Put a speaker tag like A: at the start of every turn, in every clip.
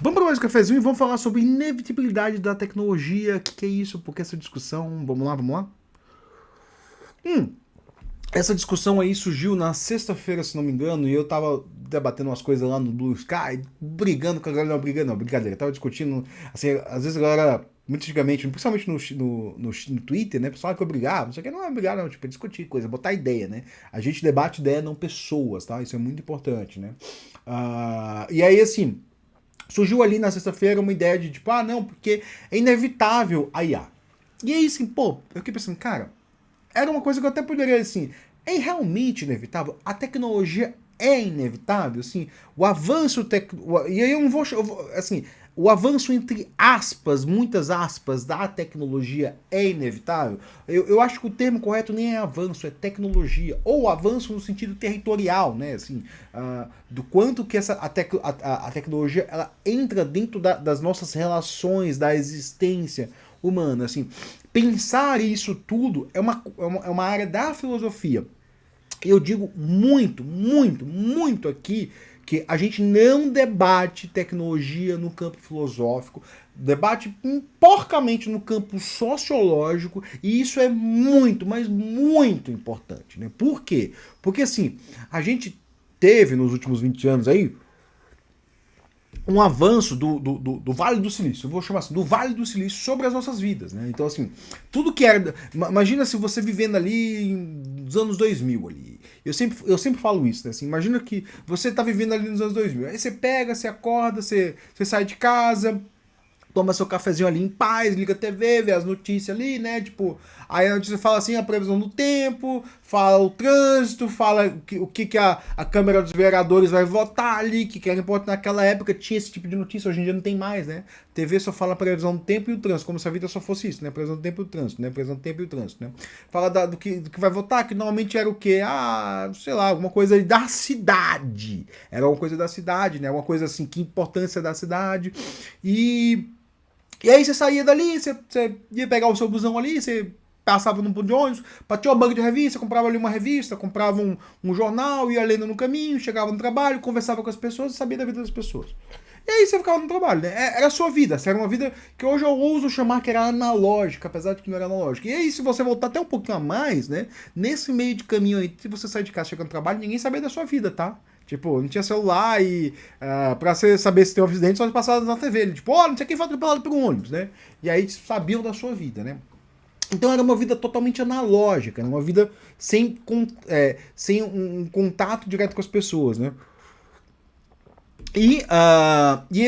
A: Vamos para mais um cafezinho e vamos falar sobre inevitabilidade da tecnologia. O que é isso? Por que essa discussão? Vamos lá, vamos lá? Essa discussão aí surgiu na sexta-feira, se não me engano, e eu tava debatendo umas coisas lá no Blue Sky, brigando com a galera, não, brigando, não, brincadeira, tava discutindo, assim, às vezes a galera, muito antigamente, principalmente no Twitter, né, pessoal que eu brigava, não sei o que, não é brigar não, tipo, é discutir coisa, botar ideia, né, a gente debate ideia, não pessoas, tá, isso é muito importante, né, e aí, assim, surgiu ali na sexta-feira uma ideia de, tipo, não, porque é inevitável a IA, e aí, assim, pô, eu fiquei pensando, cara, era uma coisa que eu até poderia, assim, é realmente inevitável? A tecnologia é inevitável, assim, o avanço e aí assim, o avanço entre aspas, muitas aspas, da tecnologia é inevitável. Eu acho que o termo correto nem é avanço, é tecnologia, ou avanço no sentido territorial, né, assim, do quanto que a tecnologia ela entra dentro das nossas relações, da existência humana, assim. Pensar isso tudo é uma área da filosofia. Eu digo muito, muito, muito aqui que a gente não debate tecnologia no campo filosófico, debate porcamente no campo sociológico, e isso é muito, mas muito importante, né? Por quê? Porque assim, a gente teve nos últimos 20 anos aí um avanço do Vale do Silício, eu vou chamar assim, do Vale do Silício sobre as nossas vidas, né? Então, assim, tudo que era. Imagina se você vivendo ali nos anos 2000 ali. Eu sempre falo isso, né? Assim, imagina que você tá vivendo ali nos anos 2000. Aí você pega, você acorda, você sai de casa, toma seu cafezinho ali em paz, liga a TV, vê as notícias ali, né? Tipo, aí a notícia fala assim, a previsão do tempo, fala o trânsito, fala o que a Câmara dos Vereadores vai votar ali, que era importante naquela época, tinha esse tipo de notícia, hoje em dia não tem mais, né? TV só fala a previsão do tempo e o trânsito, como se a vida só fosse isso, né? Previsão do tempo e o trânsito, né? Previsão do tempo e o trânsito, né? Fala do que vai votar, que normalmente era o quê? Sei lá, alguma coisa da cidade. Era alguma coisa da cidade, né? Alguma coisa assim, que importância da cidade. E aí você saía dali, você ia pegar o seu busão ali, você passava num ponto de ônibus, batia uma banca de revista, comprava ali uma revista, comprava um jornal, ia lendo no caminho, chegava no trabalho, conversava com as pessoas e sabia da vida das pessoas. E aí você ficava no trabalho, né? Era a sua vida, era uma vida que hoje eu ouso chamar que era analógica, apesar de que não era analógica. E aí, se você voltar até um pouquinho a mais, né? Nesse meio de caminho aí, se você sair de casa chegando no trabalho, ninguém sabia da sua vida, tá? Tipo, não tinha celular e pra você saber se tem um acidente, só passava na TV. Ele, tipo, não sei quem foi atropelado por um ônibus, né? E aí sabiam da sua vida, né? Então era uma vida totalmente analógica, né? Uma vida sem um contato direto com as pessoas, né? E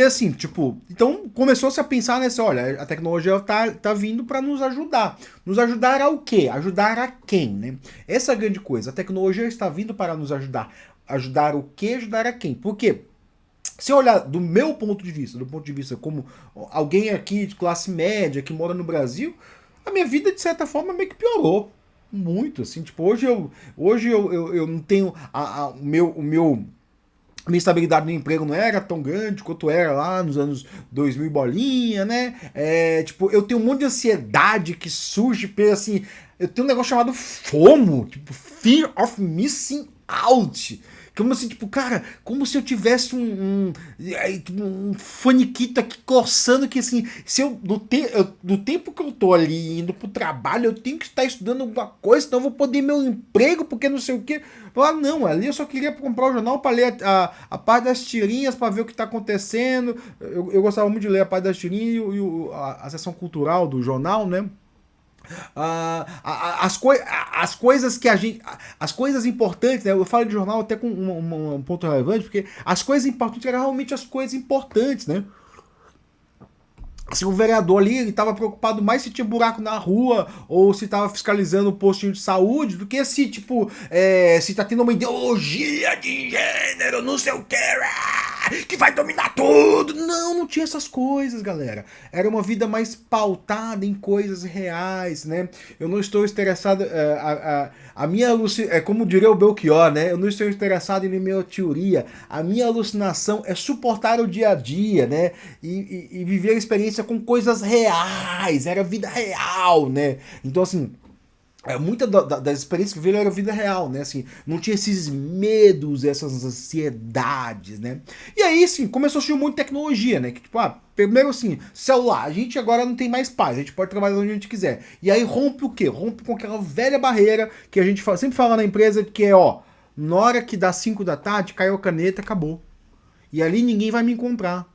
A: assim, tipo, então começou-se a pensar nessa, olha, a tecnologia tá vindo para nos ajudar. Nos ajudar ao quê? Ajudar a quem, né? Essa é a grande coisa. A tecnologia está vindo para nos ajudar. Ajudar o quê? Ajudar a quem? Por quê? Se eu olhar do meu ponto de vista, do ponto de vista como alguém aqui de classe média que mora no Brasil, a minha vida, de certa forma, meio que piorou. Muito, assim, tipo, hoje eu não tenho minha estabilidade no emprego não era tão grande quanto era lá nos anos 2000 bolinha, né? Tipo, eu tenho um monte de ansiedade que surge pelo assim, eu tenho um negócio chamado FOMO, tipo, Fear of Missing Out. Como assim, tipo, cara, como se eu tivesse um faniquito aqui coçando que assim, se eu do tempo que eu tô ali indo pro trabalho, eu tenho que estar estudando alguma coisa, senão eu vou poder meu emprego, porque não sei o que. Não, ali eu só queria comprar o jornal para ler a parte das tirinhas, para ver o que tá acontecendo. Eu gostava muito de ler a parte das tirinhas a seção cultural do jornal, né? As coisas que a gente. As coisas importantes, né? Eu falo de jornal até com um ponto relevante, porque as coisas importantes eram realmente as coisas importantes, né? Assim, o vereador ali, ele tava preocupado mais se tinha buraco na rua ou se tava fiscalizando o postinho de saúde do que se, tipo, se tá tendo uma ideologia de gênero, não sei o que vai dominar tudo. Não, não tinha essas coisas, galera. Era uma vida mais pautada em coisas reais, né? Eu não estou interessado. A minha alucinação, como diria o Belchior, né? Eu não estou interessado em minha teoria. A minha alucinação é suportar o dia a dia, né? E viver a experiência com coisas reais. Era vida real, né? Então, assim. muita das experiências que veio era vida real, né? Assim, não tinha esses medos, essas ansiedades, né? E aí, assim, começou a surgir muita tecnologia, né? Que, tipo, primeiro assim, celular, a gente agora não tem mais paz, a gente pode trabalhar onde a gente quiser. E aí rompe o quê? Rompe com aquela velha barreira que a gente sempre fala na empresa, que é, ó, na hora que dá 5 da tarde, caiu a caneta, acabou. E ali ninguém vai me encontrar.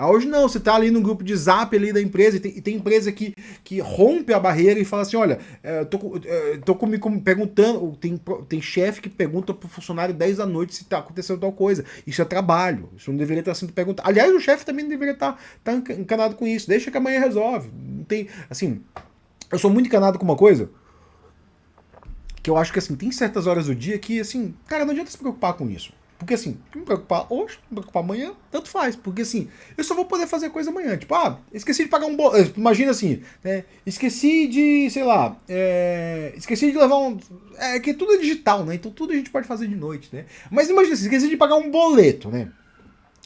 A: Hoje não, você tá ali no grupo de zap ali da empresa e tem empresa que rompe a barreira e fala assim, olha, tô perguntando, tem chefe que pergunta pro funcionário 10 da noite se tá acontecendo tal coisa. Isso é trabalho, isso não deveria estar sendo perguntado. Aliás, o chefe também não deveria estar encanado com isso, deixa que amanhã resolve. Não tem, assim, eu sou muito encanado com uma coisa, que eu acho que assim, tem certas horas do dia que, assim, cara, não adianta se preocupar com isso. Porque assim, me preocupar hoje, me preocupar amanhã, tanto faz. Porque assim, eu só vou poder fazer coisa amanhã. Tipo, esqueci de pagar um boleto. Imagina assim, né? Esqueci de, sei lá, esqueci de levar um. É que tudo é digital, né? Então tudo a gente pode fazer de noite, né? Mas imagina assim, esqueci de pagar um boleto, né?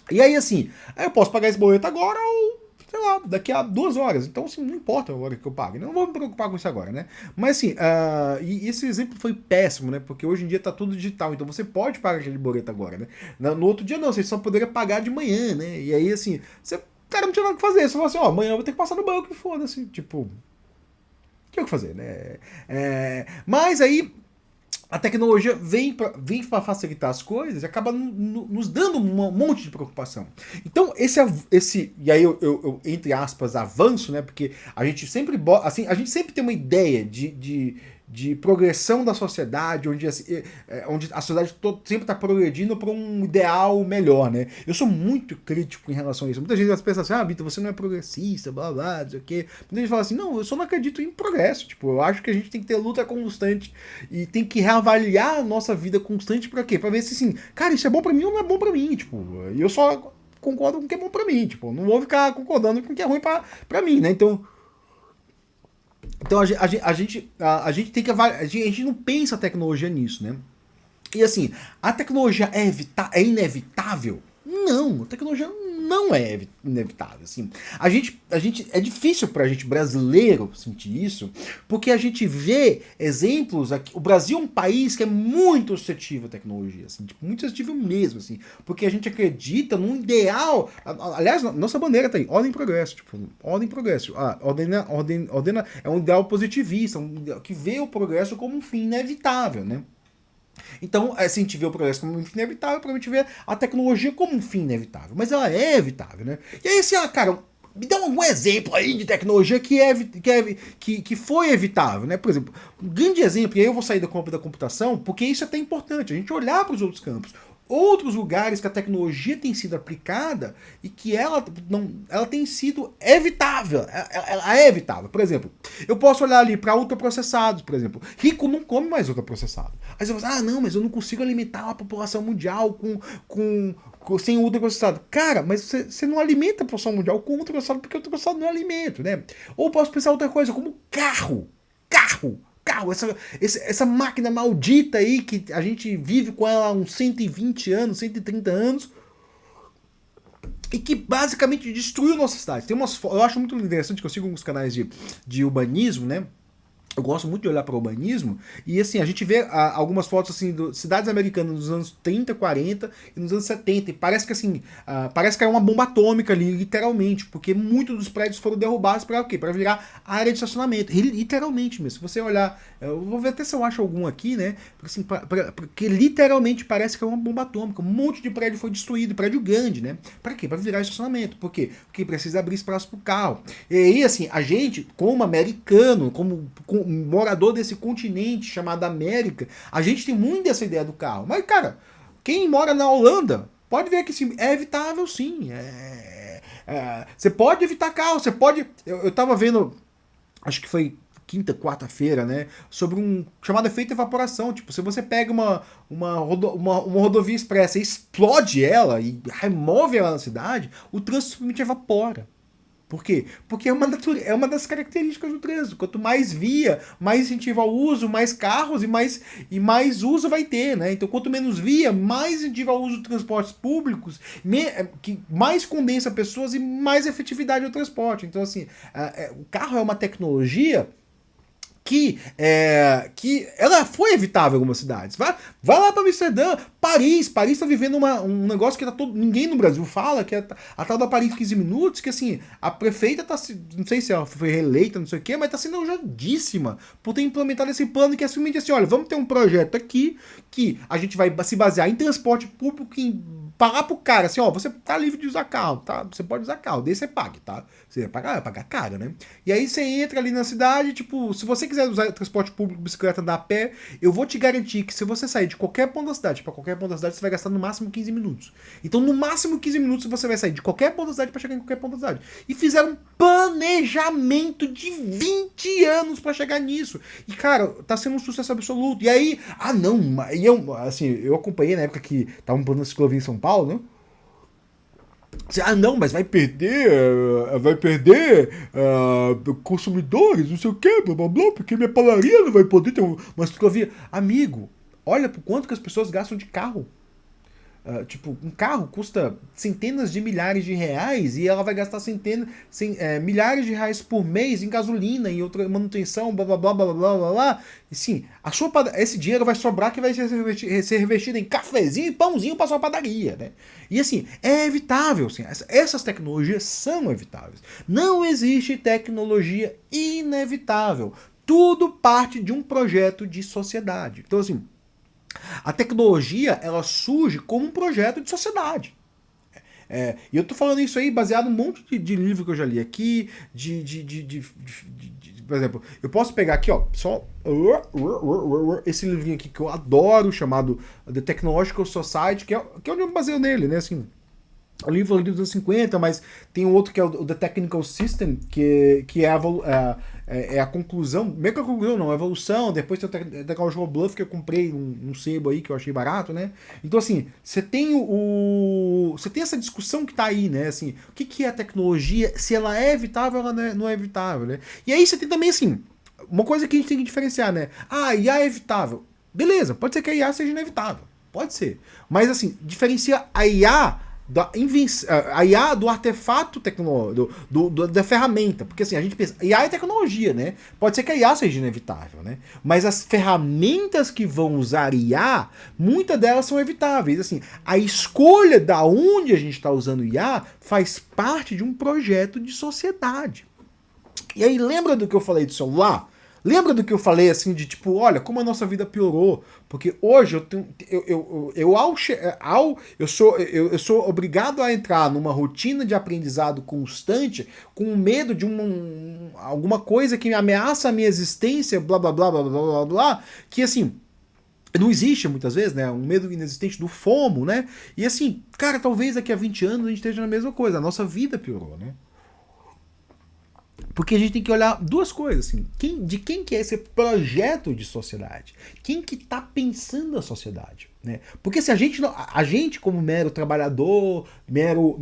A: E aí assim, aí eu posso pagar esse boleto agora ou sei lá, daqui a 2 horas. Então, assim, não importa a hora que eu pague. Não vou me preocupar com isso agora, né? Mas, assim, e esse exemplo foi péssimo, né? Porque hoje em dia tá tudo digital. Então, você pode pagar aquele boleto agora, né? No outro dia, não. Você só poderia pagar de manhã, né? E aí, assim, você, cara, não tinha nada que fazer. Você falou assim, ó, amanhã eu vou ter que passar no banco e foda-se. Tipo, o que eu fazer, né? Mas aí a tecnologia vem para facilitar as coisas e acaba nos dando um monte de preocupação. Então, e aí entre aspas, avanço, né? Porque a gente sempre, assim, a gente sempre tem uma ideia de progressão da sociedade, onde a sociedade sempre está progredindo para um ideal melhor, né? Eu sou muito crítico em relação a isso. Muita gente pensa assim, Vitor, você não é progressista, blá blá, não sei o quê. Muita gente fala assim, não, eu só não acredito em progresso. Tipo, eu acho que a gente tem que ter luta constante e tem que reavaliar a nossa vida constante para quê? Para ver se assim, cara, isso é bom para mim ou não é bom para mim, tipo, e eu só concordo com o que é bom para mim, tipo, não vou ficar concordando com o que é ruim para mim, né? Então a gente tem que avaliar, a gente não pensa a tecnologia nisso, né? E assim, a tecnologia é inevitável? Não, a tecnologia não é inevitável. Assim. É difícil pra gente brasileiro sentir isso, porque a gente vê exemplos aqui. O Brasil é um país que é muito suscetível à tecnologia, assim, tipo, muito suscetível mesmo, assim, porque a gente acredita num ideal. Aliás, nossa bandeira tá aí, ordem e progresso, tipo, ordem e progresso. Ordem é um ideal positivista, um ideal que vê o progresso como um fim inevitável, né? Então, se a gente vê o progresso como um fim inevitável, provavelmente vê a tecnologia como um fim inevitável. Mas ela é evitável, né? E aí, assim, cara, me dá algum exemplo aí de tecnologia que foi evitável, né? Por exemplo, um grande exemplo, e aí eu vou sair da computação, porque isso é até importante, a gente olhar para os outros campos. Outros lugares que a tecnologia tem sido aplicada e que ela tem sido evitável. Ela é evitável. Por exemplo, eu posso olhar ali para ultraprocessados, por exemplo. Rico não come mais ultraprocessado. Aí você fala, não, mas eu não consigo alimentar a população mundial sem ultraprocessado. Cara, mas você não alimenta a população mundial com ultraprocessado porque o ultraprocessado não é alimento, né? Ou posso pensar outra coisa, como carro. Essa máquina maldita aí que a gente vive com ela há uns 120 anos, 130 anos, e que basicamente destruiu nossa cidade. Eu acho muito interessante que eu sigo alguns canais de urbanismo, né? Eu gosto muito de olhar para o urbanismo e assim, a gente vê algumas fotos assim de cidades americanas nos anos 30, 40 e nos anos 70 e parece que assim, parece que é uma bomba atômica ali, literalmente, porque muitos dos prédios foram derrubados para o quê? Para virar área de estacionamento, literalmente mesmo. Se você olhar, eu vou ver até se eu acho algum aqui, né? Porque, assim, porque literalmente parece que é uma bomba atômica. Um monte de prédio foi destruído, prédio grande, né? Para quê? Para virar estacionamento. Por quê? Porque precisa abrir espaço para o carro. E aí, assim, a gente, como americano, como morador desse continente chamado América, a gente tem muito dessa ideia do carro. Mas, cara, quem mora na Holanda pode ver que sim, é evitável sim. Você pode evitar carro, você pode. Eu tava vendo, acho que foi quinta, quarta-feira, né? Sobre um chamado efeito evaporação. Tipo, se você pega uma rodovia expressa e explode ela e remove ela na cidade, o trânsito simplesmente evapora. Por quê? Porque é uma das características do trânsito. Quanto mais via, mais incentiva ao uso, mais carros e mais uso vai ter, né? Então, quanto menos via, mais incentiva ao uso de transportes públicos, que mais condensa pessoas e mais efetividade ao transporte. Então, assim, o carro é uma tecnologia que ela foi evitável em algumas cidades. Vai lá para Amsterdã, Paris tá vivendo um negócio que ninguém no Brasil fala, que é a tal da Paris 15 minutos, que assim, a prefeita tá, não sei se ela foi reeleita, não sei o quê, mas tá sendo elogiadíssima por ter implementado esse plano que é simplesmente assim, olha, vamos ter um projeto aqui que a gente vai se basear em transporte público, em pagar pro cara, assim, ó, você tá livre de usar carro, tá? Você pode usar carro, daí você pague, tá? Você vai pagar caro, né? E aí você entra ali na cidade, tipo, se você quiser usar transporte público, bicicleta, andar a pé, eu vou te garantir que se você sair de qualquer ponto da cidade pra qualquer ponto da cidade, você vai gastar no máximo 15 minutos. Então, no máximo 15 minutos, você vai sair de qualquer ponto da cidade pra chegar em qualquer ponto da cidade. E fizeram um planejamento de 20 anos pra chegar nisso. E, cara, tá sendo um sucesso absoluto. E aí, não, e eu acompanhei na época que tava um plano de ciclovia em São Paulo, né? Não, mas vai perder consumidores, não sei o que, blá blá blá, porque minha padaria não vai poder ter uma ciclovia. Amigo, olha por quanto que as pessoas gastam de carro. Tipo, um carro custa centenas de milhares de reais e ela vai gastar milhares de reais por mês em gasolina e outra manutenção, blá blá blá blá blá blá blá. E sim, esse dinheiro vai sobrar que vai ser revestido em cafezinho e pãozinho para sua padaria, né? E assim, é evitável, assim, essas tecnologias são evitáveis. Não existe tecnologia inevitável. Tudo parte de um projeto de sociedade. Então, assim, a tecnologia, ela surge como um projeto de sociedade. E eu tô falando isso aí baseado em um monte de livro que eu já li aqui, por exemplo, eu posso pegar aqui, ó, só esse livrinho aqui que eu adoro, chamado The Technological Society, que é onde eu me baseio nele, né, assim. O livro dos anos 50, mas tem um outro que é o The Technical System, que é a conclusão, meio que a conclusão não, a evolução, depois tem o Technological Bluff, que eu comprei um sebo aí, que eu achei barato, né? Então, assim, você tem essa discussão que tá aí, né? Assim, o que é a tecnologia, se ela é evitável ou ela não é evitável, né? E aí você tem também, assim, uma coisa que a gente tem que diferenciar, né? IA é evitável. Beleza, pode ser que a IA seja inevitável, pode ser. Mas, assim, diferencia a IA a IA do artefato tecnológico, da ferramenta, porque assim, a gente pensa, IA é tecnologia, né? Pode ser que a IA seja inevitável, né? Mas as ferramentas que vão usar IA, muitas delas são evitáveis. Assim, a escolha da onde a gente está usando IA faz parte de um projeto de sociedade. E aí, lembra do que eu falei do celular? Lembra do que eu falei, assim, de tipo, olha, como a nossa vida piorou? Porque hoje eu sou obrigado a entrar numa rotina de aprendizado constante com medo de alguma coisa que ameaça a minha existência, blá, blá, blá, blá, blá, blá, blá, que, assim, não existe muitas vezes, né? Um medo inexistente do FOMO, né? E, assim, cara, talvez daqui a 20 anos a gente esteja na mesma coisa. A nossa vida piorou, né? Porque a gente tem que olhar duas coisas, assim. De quem que é esse projeto de sociedade? Quem que tá pensando a sociedade? Né? Porque se a gente como mero trabalhador, mero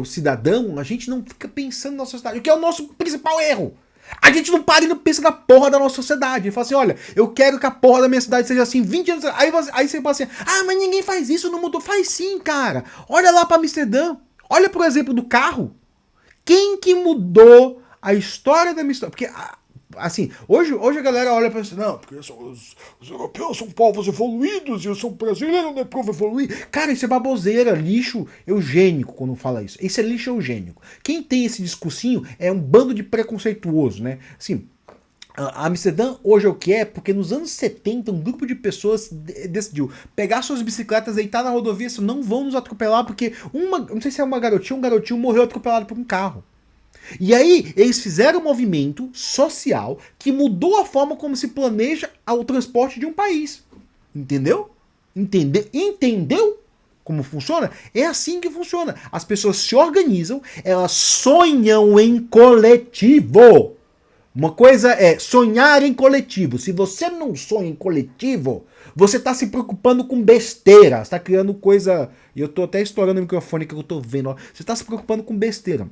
A: cidadão, a gente não fica pensando na sociedade, o que é o nosso principal erro. A gente não para e não pensa na porra da nossa sociedade. E fala assim, olha, eu quero que a porra da minha cidade seja assim 20 anos. Aí você fala assim, mas ninguém faz isso, não mudou. Faz sim, cara. Olha lá pra Amsterdã. Olha, por exemplo, do carro. Quem que mudou a história da minha história? Porque, assim, hoje a galera olha pra isso, não, porque os europeus são povos evoluídos e eu sou brasileiro, não é povo evoluído. Cara, isso é baboseira, lixo eugênico quando fala isso. Isso é lixo eugênico. Quem tem esse discursinho é um bando de preconceituoso, né? Assim, a Amsterdã hoje é o que é, porque nos anos 70 um grupo de pessoas decidiu pegar suas bicicletas, deitar na rodovia, não vão nos atropelar, porque não sei se é um garotinho morreu atropelado por um carro. E aí eles fizeram um movimento social que mudou a forma como se planeja o transporte de um país. Entendeu? Entendeu como funciona? É assim que funciona. As pessoas se organizam, elas sonham em coletivo. Uma coisa é sonhar em coletivo. Se você não sonha em coletivo, você está se preocupando com besteira. Você está criando coisa... E eu estou até estourando o microfone que eu estou vendo. Ó. Você está se preocupando com besteira.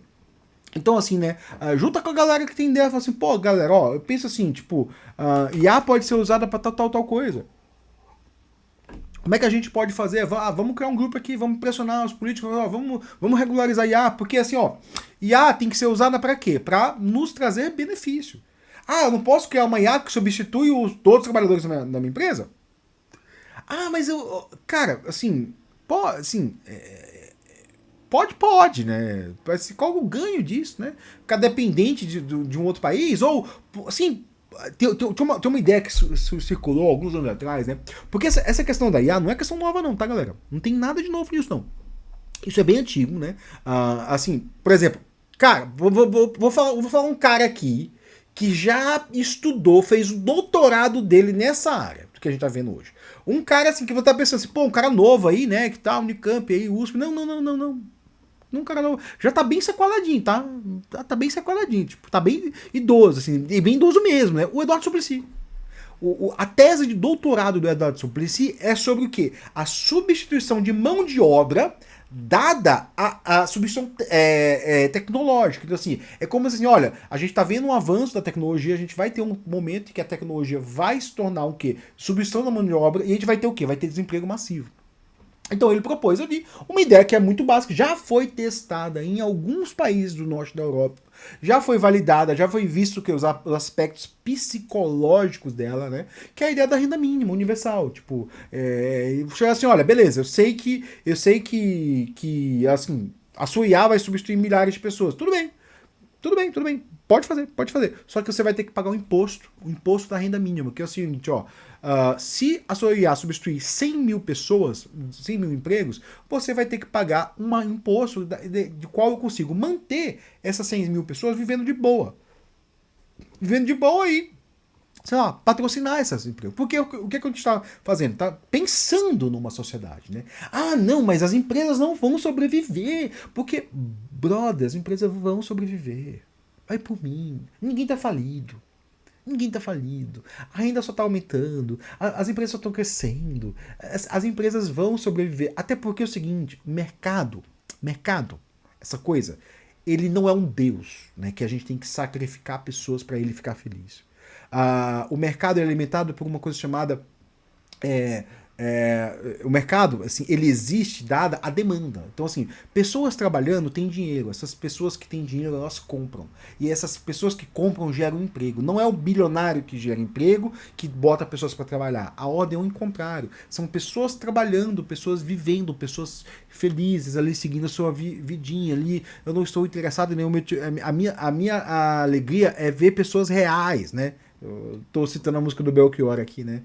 A: Então, assim, né? Junta com a galera que tem ideia. Fala assim, pô, galera, ó, eu penso assim, tipo... IA pode ser usada para tal coisa. Como é que a gente pode fazer? Vamos criar um grupo aqui, vamos pressionar os políticos, vamos regularizar IA, porque assim, ó, IA tem que ser usada para quê? Para nos trazer benefício. Ah, eu não posso criar uma IA que substitui todos os trabalhadores da minha empresa? Ah, mas cara, assim, assim, pode, né? Qual o ganho disso, né? Ficar dependente de um outro país? Ou, assim, tem uma ideia que circulou alguns anos atrás, né? Porque essa questão da IA não é questão nova, não, tá, galera? Não tem nada de novo nisso, não. Isso é bem antigo, né? Assim, por exemplo, cara, vou falar um cara aqui que já estudou, fez o doutorado dele nessa área que a gente tá vendo hoje. Um cara assim que você tá pensando assim, pô, um cara novo aí, né? Que tá Unicamp aí, USP. Não, não, não, não, não. Um cara novo. Já tá bem sequeladinho, tá? Tá bem sequeladinho. Tipo, tá bem idoso, assim. E bem idoso mesmo, né? O Eduardo Suplicy. A tese de doutorado do Eduardo Suplicy é sobre o quê? A substituição de mão de obra dada a substituição tecnológica. Então, assim, é como assim, olha, a gente está vendo um avanço da tecnologia, a gente vai ter um momento em que a tecnologia vai se tornar o quê? Substituição da mão de obra, e a gente vai ter o quê? Vai ter desemprego massivo. Então ele propôs ali uma ideia que é muito básica, já foi testada em alguns países do norte da Europa, já foi validada, já foi visto que os aspectos psicológicos dela, né? Que é a ideia da renda mínima universal, tipo, chegar assim, olha, beleza, eu sei que assim, a sua IA vai substituir milhares de pessoas, tudo bem. Tudo bem, tudo bem. Pode fazer, pode fazer. Só que você vai ter que pagar o imposto da renda mínima, que é o seguinte, ó. Se a sua IA substituir 100 mil pessoas, 100 mil empregos, você vai ter que pagar um imposto de qual eu consigo manter essas 100 mil pessoas vivendo de boa. Vivendo de boa aí, sei lá, patrocinar essas empresas. Porque o que a gente está fazendo? Está pensando numa sociedade, né? Ah, não, mas as empresas não vão sobreviver. Porque, brother, as empresas vão sobreviver. Vai por mim. Ninguém tá falido. Ninguém tá falido. A renda só tá aumentando. As empresas só estão crescendo. As empresas vão sobreviver. Até porque é o seguinte, mercado, essa coisa, ele não é um deus, né? Que a gente tem que sacrificar pessoas para ele ficar feliz. O mercado é alimentado por uma coisa chamada o mercado, assim, ele existe dada a demanda. Então, assim, pessoas trabalhando têm dinheiro. Essas pessoas que têm dinheiro, elas compram. E essas pessoas que compram geram emprego. Não é o bilionário que gera emprego que bota pessoas para trabalhar. A ordem é o contrário. São pessoas trabalhando, pessoas vivendo, pessoas felizes ali, seguindo a sua vidinha ali. Eu não estou interessado em nenhum... A minha alegria é ver pessoas reais, né? Eu tô citando a música do Belchior aqui, né?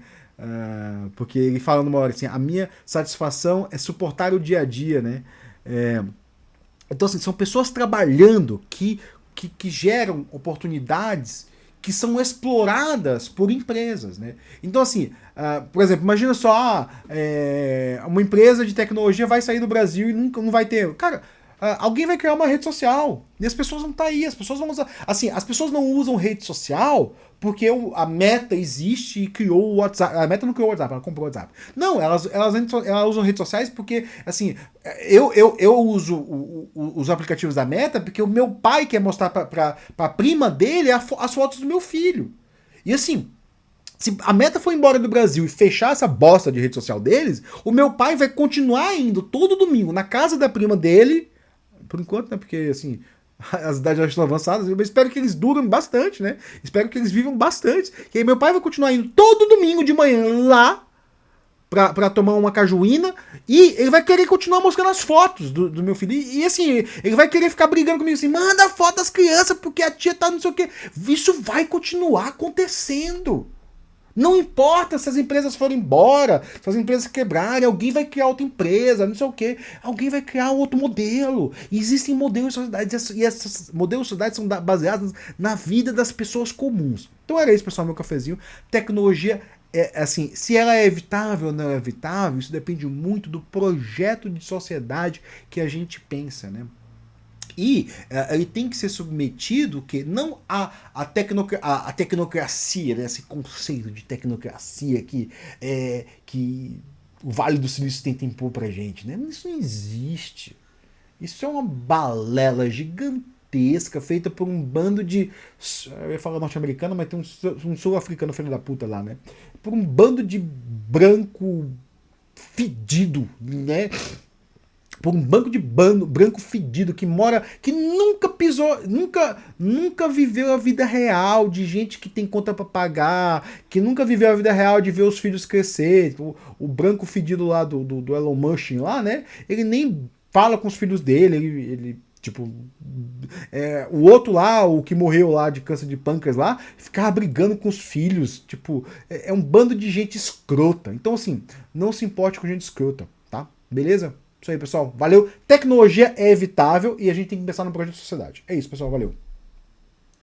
A: Porque ele fala numa hora assim, a minha satisfação é suportar o dia a dia, né? Então, assim, são pessoas trabalhando que geram oportunidades que são exploradas por empresas, né? Então, assim, por exemplo, imagina só, uma empresa de tecnologia vai sair do Brasil e nunca não vai ter... Cara, alguém vai criar uma rede social e as pessoas vão estar aí, as pessoas vão usar... Assim, as pessoas não usam rede social porque a Meta existe e criou o WhatsApp. A Meta não criou o WhatsApp, ela comprou o WhatsApp. Não, elas usam redes sociais porque, assim, eu uso os aplicativos da Meta porque o meu pai quer mostrar pra prima dele as fotos do meu filho. E assim, se a Meta for embora do Brasil e fechar essa bosta de rede social deles, o meu pai vai continuar indo todo domingo na casa da prima dele, por enquanto, né, porque, assim, as idades já estão avançadas, eu espero que eles durem bastante, né? Espero que eles vivam bastante. E aí meu pai vai continuar indo todo domingo de manhã lá pra tomar uma cajuína e ele vai querer continuar mostrando as fotos do meu filho. E assim, ele vai querer ficar brigando comigo assim, manda foto das crianças porque a tia tá não sei o quê. Isso vai continuar acontecendo. Não importa se as empresas forem embora, se as empresas quebrarem, alguém vai criar outra empresa, não sei o quê. Alguém vai criar outro modelo. E existem modelos de sociedade, e esses modelos de sociedade são baseados na vida das pessoas comuns. Então era isso, pessoal, meu cafezinho. Tecnologia, assim, se ela é evitável ou não é evitável, isso depende muito do projeto de sociedade que a gente pensa, né? E ele tem que ser submetido que não a tecnocracia, né, esse conceito de tecnocracia que o Vale do Silício tenta impor pra gente. Né? Isso não existe. Isso é uma balela gigantesca feita por um bando de... Eu ia falar norte-americano, mas tem um sul-africano filho da puta lá, né? Por um bando de branco fedido, né? por um banco de branco fedido que mora, que nunca pisou, nunca viveu a vida real de gente que tem conta para pagar, que nunca viveu a vida real de ver os filhos crescer. O branco fedido lá do Elon Musk lá, né? Ele nem fala com os filhos dele, ele tipo, o outro lá, o que morreu lá de câncer de pâncreas lá, ficava brigando com os filhos. Tipo, é um bando de gente escrota. Então, assim, não se importe com gente escrota, tá? Beleza? Isso aí, pessoal. Valeu. Tecnologia é evitável e a gente tem que pensar no projeto de sociedade. É isso, pessoal. Valeu.